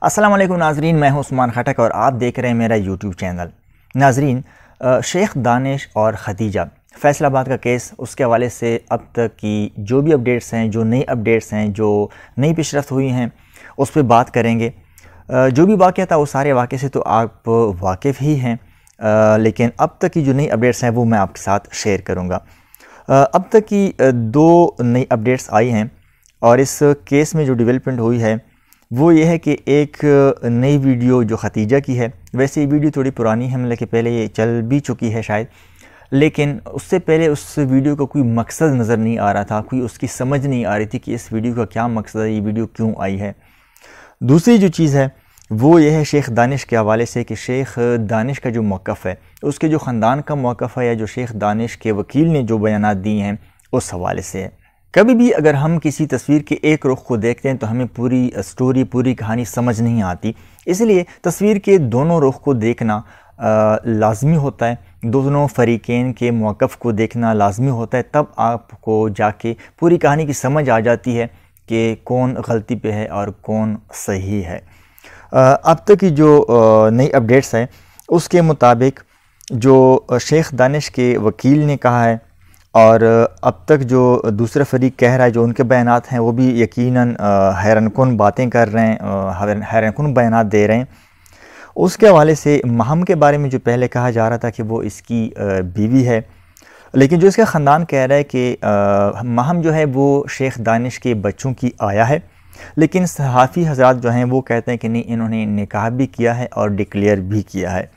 अस्सलाम वालेकुम नाजरीन, मैं हूं उस्मान खटक और आप देख रहे हैं मेरा यूट्यूब चैनल। नाजरीन, शेख दानिश और ख़दीजा फैसलाबाद का केस, उसके हवाले से अब तक की जो भी अपडेट्स हैं, जो नई अपडेट्स हैं, जो नई पेशरफ्त हुई हैं, उस पर बात करेंगे। जो भी वाक़या था वो सारे वाक़े से तो आप वाकिफ़ ही हैं, लेकिन अब तक की जो नई अपडेट्स हैं वो मैं आपके साथ शेयर करूँगा। अब तक की दो नई अपडेट्स आई हैं और इस केस में जो डेवलपमेंट हुई है वो ये है कि एक नई वीडियो जो ख़दीजा की है, वैसे ये वीडियो थोड़ी पुरानी है, मतलब कि पहले ये चल भी चुकी है शायद, लेकिन उससे पहले उस वीडियो का कोई मकसद नज़र नहीं आ रहा था, कोई उसकी समझ नहीं आ रही थी कि इस वीडियो का क्या मकसद है, ये वीडियो क्यों आई है। दूसरी जो चीज़ है वो ये है शेख दानिश के हवाले से कि शेख दानिश का जो मौक़िफ़ है, उसके जो ख़ानदान का मौक़िफ़ है या जो शेख दानिश के वकील ने जो बयानात दिए हैं उस हवाले से है। कभी भी अगर हम किसी तस्वीर के एक रुख को देखते हैं तो हमें पूरी स्टोरी, पूरी कहानी समझ नहीं आती, इसलिए तस्वीर के दोनों रुख को देखना लाजमी होता है, दोनों फ़रीक़ैन के मौक़िफ़ को देखना लाजमी होता है, तब आपको जाके पूरी कहानी की समझ आ जाती है कि कौन गलती पे है और कौन सही है। अब तक की जो नई अपडेट्स हैं उसके मुताबिक जो शेख दानिश के वकील ने कहा है और अब तक जो दूसरा फरीक कह रहा है, जो उनके बयानात हैं वो भी यकीनन हैरानकुन बातें कर रहे हैं, हैरानकुन बयानात दे रहे हैं। उसके हवाले से महम के बारे में जो पहले कहा जा रहा था कि वो इसकी बीवी है, लेकिन जो इसका ख़ानदान कह रहा है कि महम जो है वो शेख दानिश के बच्चों की आया है, लेकिन सहाफ़ी हज़रात जो हैं वो कहते हैं कि नहीं, इन्होंने निकाह भी किया है और डिक्लेयर भी किया है।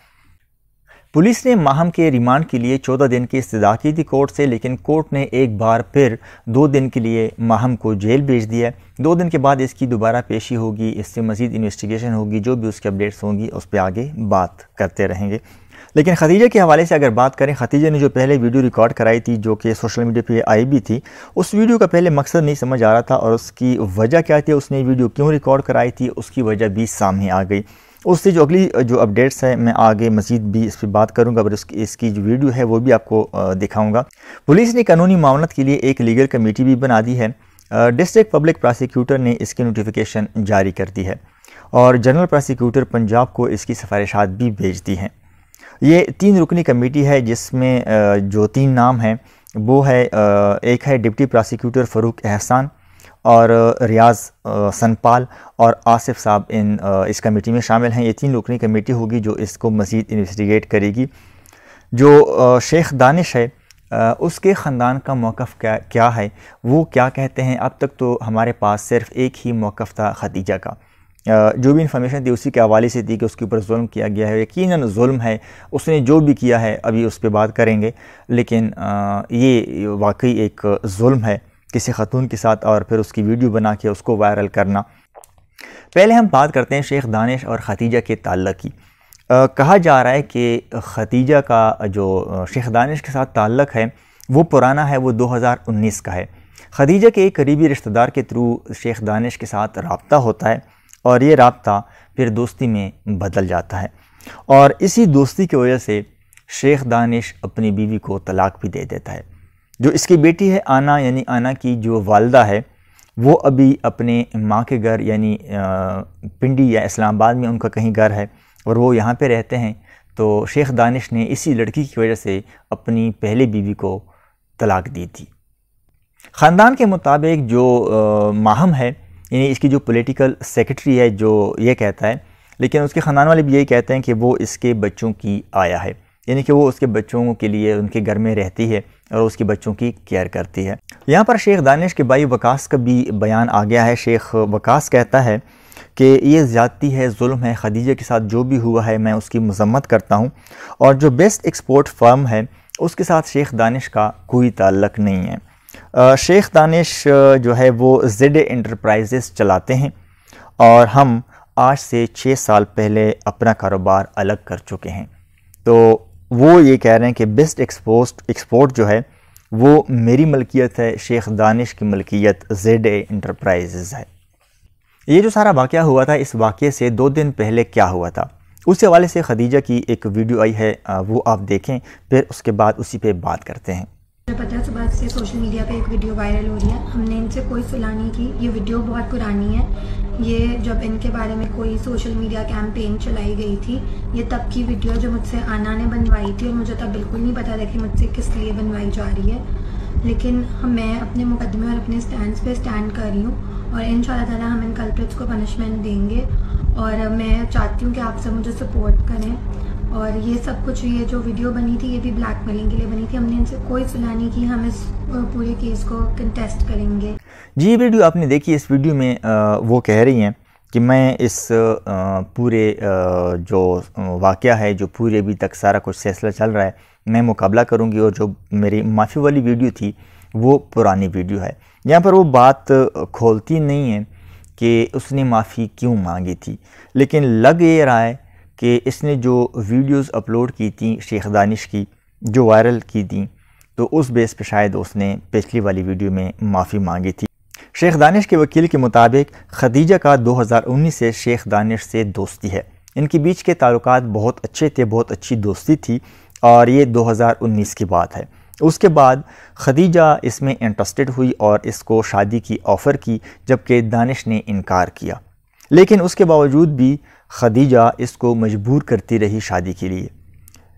पुलिस ने माहम के रिमांड के लिए 14 दिन की इस्तदा की थी कोर्ट से, लेकिन कोर्ट ने एक बार फिर 2 दिन के लिए माहम को जेल भेज दिया है। 2 दिन के बाद इसकी दोबारा पेशी होगी, इससे मज़ीद इन्वेस्टिगेशन होगी, जो भी उसकी अपडेट्स होंगी उस पर आगे बात करते रहेंगे। लेकिन ख़दीजा के हवाले से अगर बात करें, ख़दीजा ने जो पहले वीडियो रिकॉर्ड कराई थी जो कि सोशल मीडिया पे आई भी थी, उस वीडियो का पहले मकसद नहीं समझ आ रहा था और उसकी वजह क्या थी, उसने वीडियो क्यों रिकॉर्ड कराई थी, उसकी वजह भी सामने आ गई। उससे जो अगली जो अपडेट्स है मैं आगे मज़ीद भी इस पर बात करूँगा, और इसकी जो वीडियो है वो भी आपको दिखाऊँगा। पुलिस ने कानूनी मामलत के लिए एक लीगल कमेटी भी बना दी है। डिस्ट्रिक्ट पब्लिक प्रोसिक्यूटर ने इसकी नोटिफिकेशन जारी कर दी है और जनरल प्रोसिक्यूटर पंजाब को इसकी सिफारिशात भी भेज दी हैं। ये 3 रुकनी कमेटी है जिसमें जो 3 नाम हैं वो है, एक है डिप्टी प्रोसिक्यूटर फ़रूक एहसान और रियाज सनपाल और आसिफ साहब इस कमेटी में शामिल हैं। ये 3 रुकनी कमेटी होगी जो इसको मज़ीद इन्वेस्टिगेट करेगी। जो शेख दानिश है उसके ख़ानदान का मौक़िफ़ क्या है, वो क्या कहते हैं। अब तक तो हमारे पास सिर्फ एक ही मौक़िफ़ था ख़दीजा का, जो भी इंफॉर्मेशन थी उसी के हवाले से थी कि उसके ऊपर जुल्म किया गया है, यकीनन जुल्म है, उसने जो भी किया है अभी उस पर बात करेंगे, लेकिन ये वाकई एक जुल्म है किसी ख़तून के साथ और फिर उसकी वीडियो बना के उसको वायरल करना। पहले हम बात करते हैं शेख दानिश और ख़दीजा के ताल्लुक़ की। कहा जा रहा है कि ख़दीजा का जो शेख दानिश के साथ ताल्लुक़ है वो पुराना है, वो 2019 का है। ख़दीजा के एक करीबी रिश्तेदार के थ्रू शेख दानिश के साथ रब्ता होता है और ये रब्ता फिर दोस्ती में बदल जाता है और इसी दोस्ती की वजह से शेख दानिश अपनी बीवी को तलाक भी दे देता है। जो इसकी बेटी है आना, यानी आना की जो वालदा है, वो अभी अपने माँ के घर यानी पिंडी या इस्लामाबाद में उनका कहीं घर है और वो यहाँ पे रहते हैं। तो शेख दानिश ने इसी लड़की की वजह से अपनी पहले बीवी को तलाक दी थी। ख़ानदान के मुताबिक जो माहम है, यानी इसकी जो पॉलिटिकल सेक्रेटरी है, जो ये कहता है, लेकिन उसके ख़ानदान वाले भी यही कहते हैं कि वो इसके बच्चों की आया है, यानी कि वो उसके बच्चों के लिए उनके घर में रहती है और उसके बच्चों की केयर करती है। यहाँ पर शेख दानिश के भाई वकास का भी बयान आ गया है। शेख वकास कहता है कि ये ज़्यादती है, जुल्म है, ख़दीजा के साथ जो भी हुआ है मैं उसकी मज़म्मत करता हूँ और जो बेस्ट एक्सपोर्ट फर्म है उसके साथ शेख दानिश का कोई ताल्लुक़ नहीं है। शेख दानिश जो है वो ज़ेड एंटरप्राइजेस चलाते हैं और हम आज से 6 साल पहले अपना कारोबार अलग कर चुके हैं। तो वो ये कह रहे हैं कि बेस्ट एक्सपोर्ट जो है वो मेरी मलकियत है, शेख दानिश की मलकियत ज़ेड एंटरप्राइजेस है। ये जो सारा वाक़या हुआ था, इस वाक़े से 2 दिन पहले क्या हुआ था उस हवाले से ख़दीजा की एक वीडियो आई है, वो आप देखें, फिर उसके बाद उसी पे बात करते हैं। मुझे पता है से सोशल मीडिया पे एक वीडियो वायरल हो रही है। हमने इनसे कोई सलाह नहीं की, ये वीडियो बहुत पुरानी है। ये जब इनके बारे में कोई सोशल मीडिया कैंपेन चलाई गई थी, ये तब की वीडियो जो मुझसे आना ने बनवाई थी और मुझे तब बिल्कुल नहीं पता था कि मुझसे किस लिए बनवाई जा रही है। लेकिन मैं अपने मुकदमे और अपने स्टैंड पे स्टैंड कर रही हूँ और इंशाल्लाह ताला हम इन कल्प्रिट्स को पनिशमेंट देंगे। और मैं चाहती हूँ कि आप सब मुझे सपोर्ट करें। और ये सब कुछ, ये जो वीडियो बनी थी ये भी ब्लैकमेलिंग के लिए बनी थी। हमने इनसे कोई सुलह नहीं की, हम इस पूरे केस को कंटेस्ट करेंगे। जी, ये वीडियो आपने देखी। इस वीडियो में वो कह रही हैं कि मैं इस पूरे जो वाक़या है, जो पूरे अभी तक सारा कुछ सिलसिला चल रहा है, मैं मुकाबला करूंगी। और जो मेरी माफ़ी वाली वीडियो थी वो पुरानी वीडियो है। यहाँ पर वो बात खोलती नहीं है कि उसने माफ़ी क्यों मांगी थी, लेकिन लग ये रहा है कि इसने जो वीडियोस अपलोड की थी शेख दानिश की, जो वायरल की थी, तो उस बेस पे शायद उसने पिछली वाली वीडियो में माफ़ी मांगी थी। शेख दानिश के वकील के मुताबिक खदीजा का 2019 से शेख दानिश से दोस्ती है। इनके बीच के ताल्लुकात बहुत अच्छे थे, बहुत अच्छी दोस्ती थी और ये 2019 की बात है। उसके बाद खदीजा इसमें इंटरेस्टेड हुई और इसको शादी की ऑफ़र की, जबकि दानिश ने इनकार किया। लेकिन उसके बावजूद भी खदीजा इसको मजबूर करती रही शादी के लिए।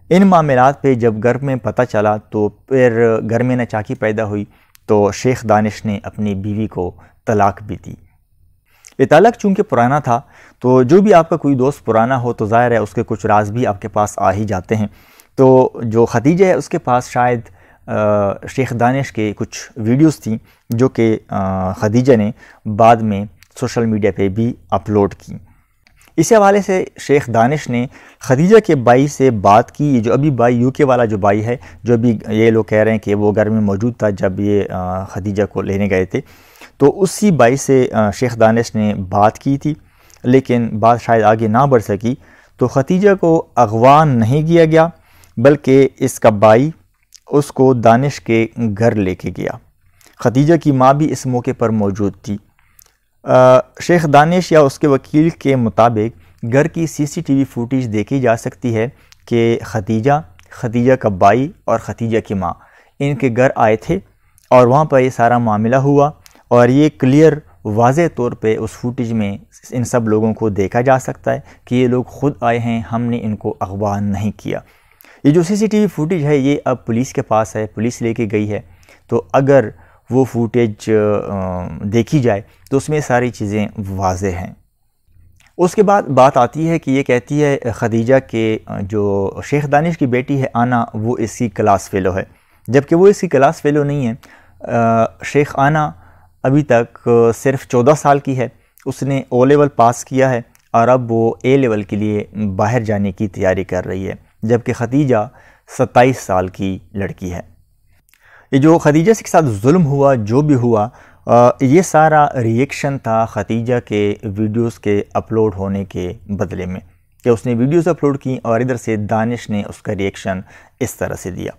इन मामलात पे जब घर में पता चला तो फिर घर में नाचाकी पैदा हुई, तो शेख दानिश ने अपनी बीवी को तलाक भी दी। ये तलाक चूँकि पुराना था, तो जो भी आपका कोई दोस्त पुराना हो तो ज़ाहिर है उसके कुछ राज भी आपके पास आ ही जाते हैं। तो जो खदीजा है उसके पास शायद शेख दानिश के कुछ वीडियोस थी जो कि खदीजा ने बाद में सोशल मीडिया पे भी अपलोड की। इस हवाले से शेख दानिश ने खदीजा के भाई से बात की। ये जो अभी भाई यूके वाला जो भाई है, जो अभी ये लोग कह रहे हैं कि वो घर में मौजूद था जब ये खदीजा को लेने गए थे, तो उसी भाई से शेख दानिश ने बात की थी, लेकिन बात शायद आगे ना बढ़ सकी। तो खदीजा को अगवा नहीं किया गया, बल्कि इसका भाई उसको दानिश के घर लेके गया। खदीजा की माँ भी इस मौके पर मौजूद थी। शेख दानिश या उसके वकील के मुताबिक घर की सीसीटीवी फुटेज देखी जा सकती है कि खदीजा का भाई और खदीजा की माँ इनके घर आए थे और वहाँ पर ये सारा मामला हुआ। और ये क्लियर वाज़े तौर पे उस फुटेज में इन सब लोगों को देखा जा सकता है कि ये लोग ख़ुद आए हैं, हमने इनको अगवा नहीं किया। ये जो सीसीटीवी फुटेज है ये अब पुलिस के पास है, पुलिस लेके गई है। तो अगर वो फुटेज देखी जाए तो उसमें सारी चीज़ें वाज़े हैं। उसके बाद बात आती है कि ये कहती है खदीजा के जो शेख दानिश की बेटी है आना, वो इसकी क्लास फ़ेलो है, जबकि वो इसकी क्लास फ़ेलो नहीं है। शेख आना अभी तक सिर्फ 14 साल की है। उसने ओ लेवल पास किया है और अब वो ए लेवल के लिए बाहर जाने की तैयारी कर रही है, जबकि खदीजा 27 साल की लड़की है। ये जो खदीजा के साथ जुल्म हुआ, जो भी हुआ, ये सारा रिएक्शन था खदीजा के वीडियोस के अपलोड होने के बदले में, कि उसने वीडियोस अपलोड की और इधर से दानिश ने उसका रिएक्शन इस तरह से दिया।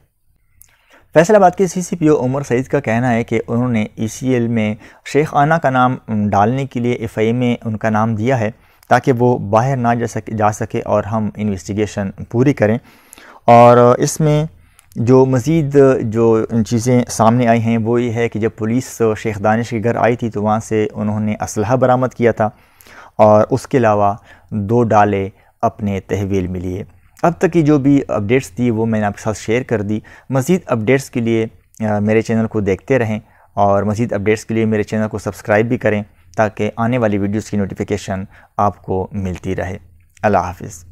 फैसलाबाद के CCPO उमर सईद का कहना है कि उन्होंने ECL में शेख आना का नाम डालने के लिए FIA में उनका नाम दिया है ताकि वो बाहर ना जा सके और हम इन्वेस्टिगेशन पूरी करें। और इसमें जो मज़ीद जो चीज़ें सामने आई हैं वो ये है कि जब पुलिस शेख दानिश के घर आई थी तो वहाँ से उन्होंने असलहा बरामद किया था और उसके अलावा 2 डाले अपने तहवील में लिए। अब तक की जो भी अपडेट्स थी वो मैंने आपके साथ शेयर कर दी। मज़ीद अपडेट्स के लिए मेरे चैनल को देखते रहें और मज़ीद अपडेट्स के लिए मेरे चैनल को सब्सक्राइब भी करें ताकि आने वाली वीडियोज़ की नोटिफिकेशन आपको मिलती रहे। अल्लाह हाफ़िज़।